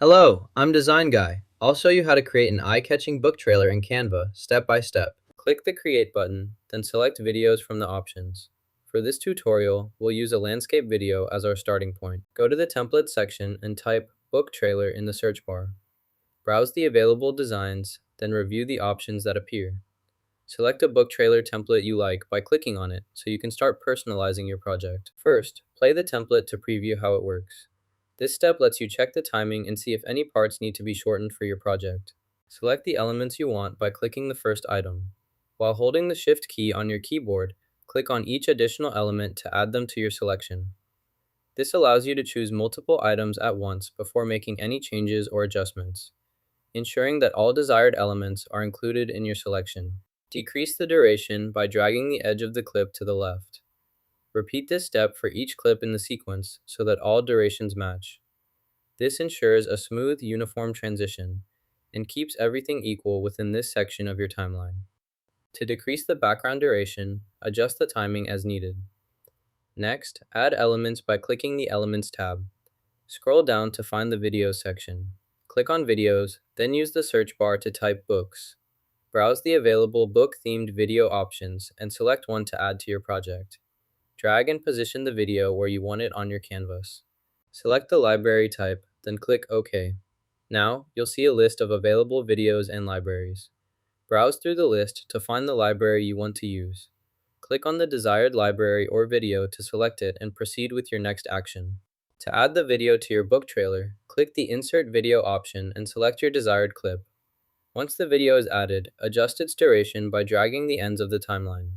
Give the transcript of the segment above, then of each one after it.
Hello, I'm Design Guy. I'll show you how to create an eye-catching book trailer in Canva, step by step. Click the Create button, then select Videos from the options. For this tutorial, we'll use a landscape video as our starting point. Go to the Templates section and type Book Trailer in the search bar. Browse the available designs, then review the options that appear. Select a book trailer template you like by clicking on it so you can start personalizing your project. First, play the template to preview how it works. This step lets you check the timing and see if any parts need to be shortened for your project. Select the elements you want by clicking the first item. While holding the Shift key on your keyboard, click on each additional element to add them to your selection. This allows you to choose multiple items at once before making any changes or adjustments, ensuring that all desired elements are included in your selection. Decrease the duration by dragging the edge of the clip to the left. Repeat this step for each clip in the sequence so that all durations match. This ensures a smooth, uniform transition and keeps everything equal within this section of your timeline. To decrease the background duration, adjust the timing as needed. Next, add elements by clicking the Elements tab. Scroll down to find the Videos section. Click on Videos, then use the search bar to type Books. Browse the available book-themed video options and select one to add to your project. Drag and position the video where you want it on your canvas. Select the library type, then click OK. Now, you'll see a list of available videos and libraries. Browse through the list to find the library you want to use. Click on the desired library or video to select it and proceed with your next action. To add the video to your book trailer, click the Insert Video option and select your desired clip. Once the video is added, adjust its duration by dragging the ends of the timeline.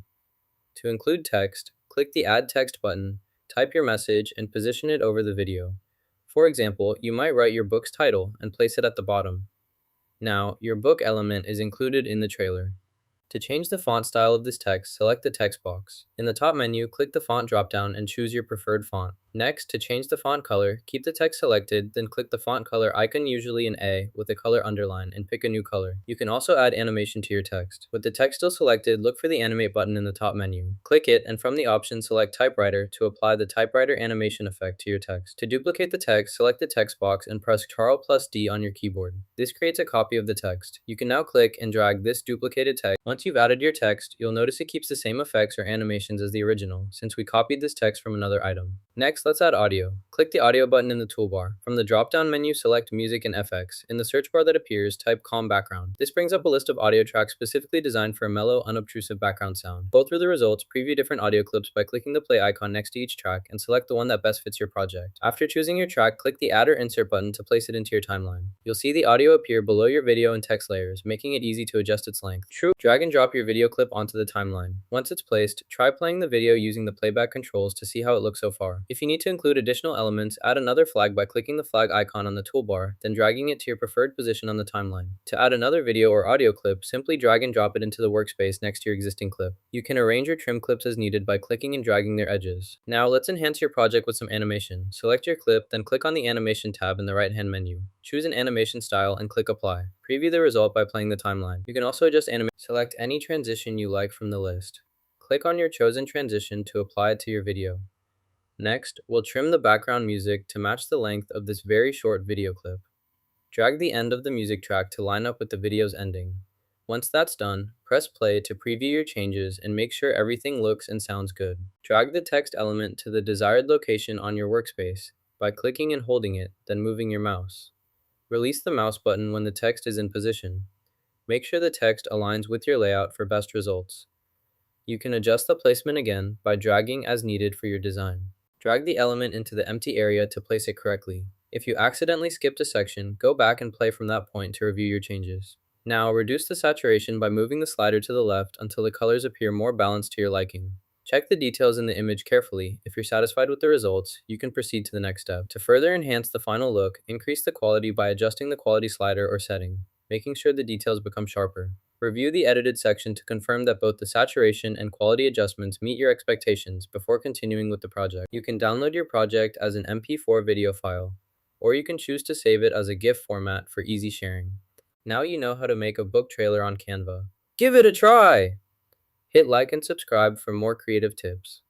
To include text, click the Add Text button, type your message, and position it over the video. For example, you might write your book's title and place it at the bottom. Now, your book element is included in the trailer. To change the font style of this text, select the text box. In the top menu, click the font dropdown and choose your preferred font. Next, to change the font color, keep the text selected, then click the font color icon, usually an A, with a color underline, and pick a new color. You can also add animation to your text. With the text still selected, look for the Animate button in the top menu. Click it, and from the options, select Typewriter to apply the typewriter animation effect to your text. To duplicate the text, select the text box and press Ctrl+D on your keyboard. This creates a copy of the text. You can now click and drag this duplicated text. Once you've added your text, you'll notice it keeps the same effects or animations as the original, since we copied this text from another item. Next, let's add audio. Click the audio button in the toolbar. From the drop-down menu, select Music and FX. In the search bar that appears, type Calm Background. This brings up a list of audio tracks specifically designed for a mellow, unobtrusive background sound. Go through the results, preview different audio clips by clicking the play icon next to each track, and select the one that best fits your project. After choosing your track, click the Add or Insert button to place it into your timeline. You'll see the audio appear below your video and text layers, making it easy to adjust its length. Drag and drop your video clip onto the timeline. Once it's placed, try playing the video using the playback controls to see how it looks so far. If you need to include additional elements, add another flag by clicking the flag icon on the toolbar, then dragging it to your preferred position on the timeline. To add another video or audio clip, simply drag and drop it into the workspace next to your existing clip. You can arrange or trim clips as needed by clicking and dragging their edges. Now let's enhance your project with some animation. Select your clip, then click on the Animation tab in the right-hand menu. Choose an animation style and click Apply. Preview the result by playing the timeline. You can also adjust animation. Select any transition you like from the list. Click on your chosen transition to apply it to your video. Next, we'll trim the background music to match the length of this very short video clip. Drag the end of the music track to line up with the video's ending. Once that's done, press play to preview your changes and make sure everything looks and sounds good. Drag the text element to the desired location on your workspace by clicking and holding it, then moving your mouse. Release the mouse button when the text is in position. Make sure the text aligns with your layout for best results. You can adjust the placement again by dragging as needed for your design. Drag the element into the empty area to place it correctly. If you accidentally skipped a section, go back and play from that point to review your changes. Now, reduce the saturation by moving the slider to the left until the colors appear more balanced to your liking. Check the details in the image carefully. If you're satisfied with the results, you can proceed to the next step. To further enhance the final look, increase the quality by adjusting the quality slider or setting, making sure the details become sharper. Review the edited section to confirm that both the saturation and quality adjustments meet your expectations before continuing with the project. You can download your project as an MP4 video file, or you can choose to save it as a GIF format for easy sharing. Now you know how to make a book trailer on Canva. Give it a try! Hit like and subscribe for more creative tips.